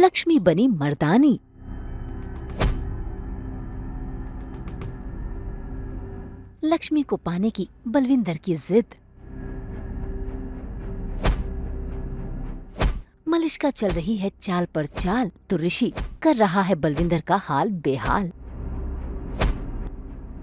लक्ष्मी बनी मर्दानी। लक्ष्मी को पाने की बलविंदर की जिद। मलिष्का चल रही है चाल पर चाल तो ऋषि कर रहा है बलविंदर का हाल बेहाल।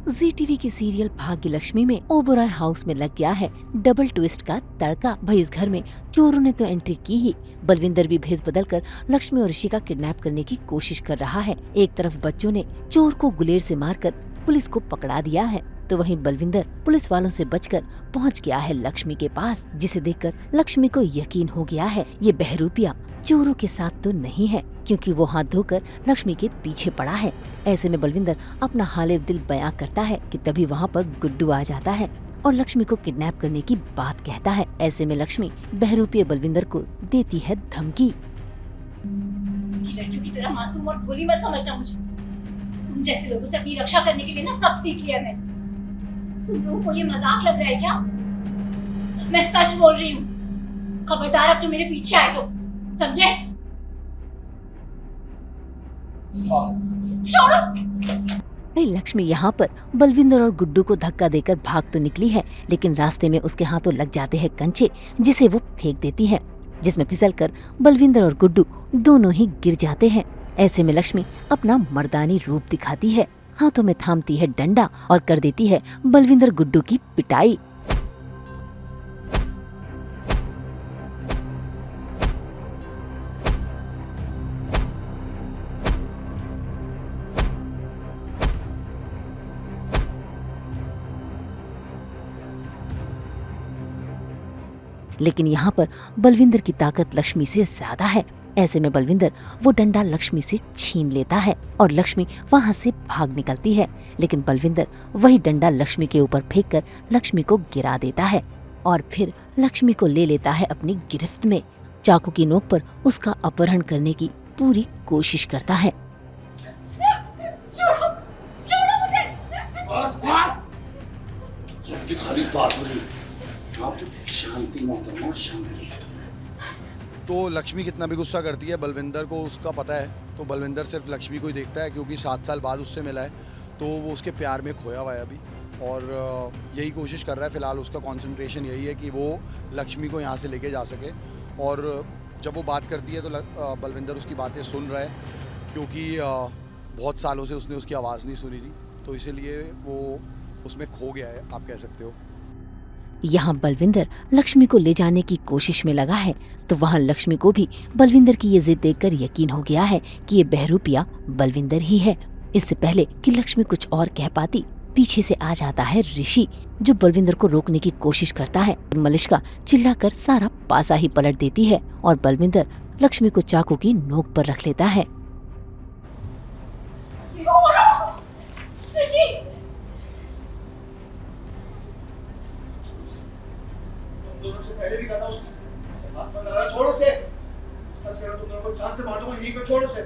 जी टीवी के सीरियल भाग्य लक्ष्मी में ओबराय हाउस में लग गया है डबल ट्विस्ट का तड़का। भाई इस घर में चोरों ने तो एंट्री की ही, बलविंदर भी भेस बदलकर लक्ष्मी और ऋषि का किडनैप करने की कोशिश कर रहा है। एक तरफ बच्चों ने चोर को गुलेर से मारकर पुलिस को पकड़ा दिया है, तो वहीं बलविंदर पुलिस वालों से बचकर पहुंच गया है लक्ष्मी के पास, जिसे देखकर लक्ष्मी को यकीन हो गया है ये बहरूपिया चोरों के साथ तो नहीं है, क्योंकि वो हाथ धोकर लक्ष्मी के पीछे पड़ा है। ऐसे में बलविंदर अपना हाले दिल बयां करता है कि तभी वहाँ पर गुड्डू आ जाता है और लक्ष्मी को किडनैप करने की बात कहता है। ऐसे में लक्ष्मी बहरूपिया बलविंदर को देती है धमकी। लड़कियों की तरह मासूम और भोली मत समझना मुझे। तुम जैसे लोगों से अपनी रक्षा करने के लिए ना सब सीख लिया मैंने। तुम लोगों को ये मजाक लग रहा है क्या? मैं सच बोल रही हूँ। खबरदार अब जो मेरे पीछे आए तो, समझे? छोड़ो। लक्ष्मी यहाँ पर बलविंदर और गुड्डू को धक्का देकर भाग तो निकली है, लेकिन रास्ते में उसके हाथों लग जाते हैं कंचे, जिसे वो फेंक देती है, जिसमें फिसलकर बलविंदर और गुड्डू दोनों ही गिर जाते हैं। ऐसे में लक्ष्मी अपना मर्दानी रूप दिखाती है, हाथों में थामती है डंडा और कर देती है बलविंदर गुड्डू की पिटाई। लेकिन यहाँ पर बलविंदर की ताकत लक्ष्मी से ज्यादा है। ऐसे में बलविंदर वो डंडा लक्ष्मी से छीन लेता है और लक्ष्मी वहाँ से भाग निकलती है, लेकिन बलविंदर वही डंडा लक्ष्मी के ऊपर फेंककर लक्ष्मी को गिरा देता है और फिर लक्ष्मी को ले लेता है अपनी गिरफ्त में। चाकू की नोक पर उसका अपहरण करने की पूरी कोशिश करता है। शांति मोहतरमा, शांति। तो लक्ष्मी कितना भी गुस्सा करती है, बलविंदर को उसका पता है, तो बलविंदर सिर्फ लक्ष्मी को ही देखता है, क्योंकि 7 साल बाद उससे मिला है, तो वो उसके प्यार में खोया हुआ है अभी और यही कोशिश कर रहा है। फिलहाल उसका कंसंट्रेशन यही है कि वो लक्ष्मी को यहाँ से लेके जा सके। और जब वो बात करती है तो बलविंदर उसकी बातें सुन रहा है, क्योंकि बहुत सालों से उसने उसकी आवाज़ नहीं सुनी थी, तो इसीलिए वो उसमें खो गया है, आप कह सकते हो। यहाँ बलविंदर लक्ष्मी को ले जाने की कोशिश में लगा है, तो वहाँ लक्ष्मी को भी बलविंदर की ये जिद देखकर यकीन हो गया है कि ये बहरूपिया बलविंदर ही है। इससे पहले कि लक्ष्मी कुछ और कह पाती, पीछे से आ जाता है ऋषि, जो बलविंदर को रोकने की कोशिश करता है। मलिष्का चिल्लाकर सारा पासा ही पलट देती है और बलविंदर लक्ष्मी को चाकू की नोक पर रख लेता है। छोड़ो से, सच कह रहा हूं, तुम दोनों को जान से मार दूंगा, यहीं पे छोड़ो से।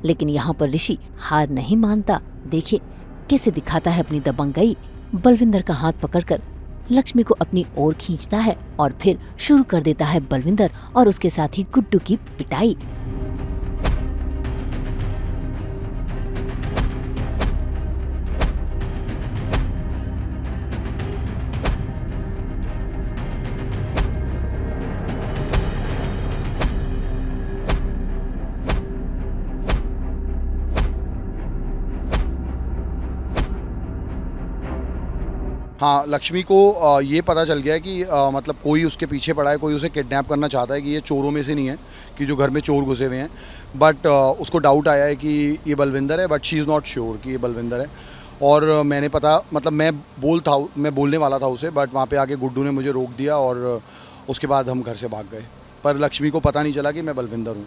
लेकिन यहाँ पर ऋषि हार नहीं मानता। देखिए कैसे दिखाता है अपनी दबंगई। बलविंदर का हाथ पकड़कर लक्ष्मी को अपनी ओर खींचता है और फिर शुरू कर देता है बलविंदर और उसके साथ ही गुड्डू की पिटाई। हाँ, लक्ष्मी को ये पता चल गया है कि मतलब कोई उसके पीछे पड़ा है, कोई उसे किडनैप करना चाहता है, कि ये चोरों में से नहीं है, कि जो घर में चोर घुसे हुए हैं। बट उसको डाउट आया है कि ये बलविंदर है, but she is not sure कि ये बलविंदर है। और मैंने पता मतलब मैं बोलने वाला था उसे, बट वहाँ पे आके गुड्डू ने मुझे रोक दिया और उसके बाद हम घर से भाग गए। पर लक्ष्मी को पता नहीं चला कि मैं बलविंदर हूँ।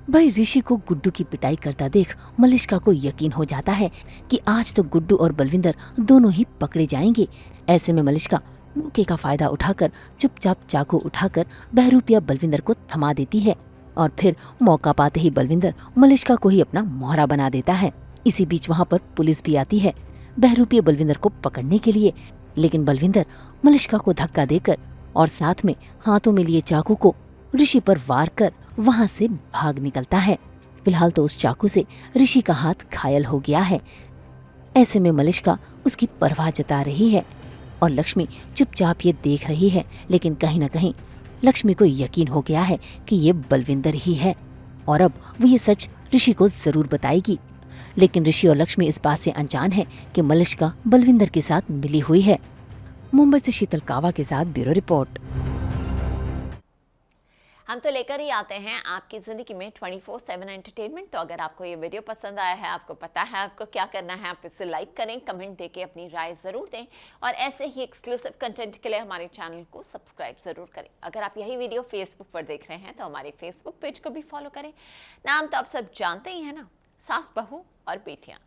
भाई ऋषि को गुड्डू की पिटाई करता देख मलिष्का को यकीन हो जाता है कि आज तो गुड्डू और बलविंदर दोनों ही पकड़े जाएंगे। ऐसे में मलिष्का मौके का फायदा उठाकर चुपचाप चाकू उठाकर बहरूपिया बलविंदर को थमा देती है और फिर मौका पाते ही बलविंदर मलिष्का को ही अपना मोहरा बना देता है। इसी बीच वहाँ पर पुलिस भी आती है। 12 रुपये बलविंदर को पकड़ने के लिए, लेकिन बलविंदर मलिष्का को धक्का देकर पुलिस को और साथ में हाथों में लिए चाकू को ऋषि पर वार कर वहां से भाग निकलता है। फिलहाल तो उस चाकू से ऋषि का हाथ घायल हो गया है। ऐसे में मलिष्का उसकी परवाह जता रही है और लक्ष्मी चुपचाप ये देख रही है, लेकिन कहीं न कहीं लक्ष्मी को यकीन हो गया है कि ये बलविंदर ही है और अब वो ये सच ऋषि को जरूर बताएगी। लेकिन ऋषि और लक्ष्मी इस बात से अनजान है कि मलिष्का बलविंदर के साथ मिली हुई है। मुंबई से शीतल कावा के साथ ब्यूरो रिपोर्ट। हम तो लेकर ही आते हैं आपकी ज़िंदगी में 24/7 एंटरटेनमेंट। तो अगर आपको ये वीडियो पसंद आया है, आपको पता है आपको क्या करना है, आप इसे लाइक करें, कमेंट देके अपनी राय ज़रूर दें और ऐसे ही एक्सक्लूसिव कंटेंट के लिए हमारे चैनल को सब्सक्राइब ज़रूर करें। अगर आप यही वीडियो फेसबुक पर देख रहे हैं तो हमारे फेसबुक पेज को भी फॉलो करें। नाम तो आप सब जानते ही हैं ना, सास बहू और बेटियाँ।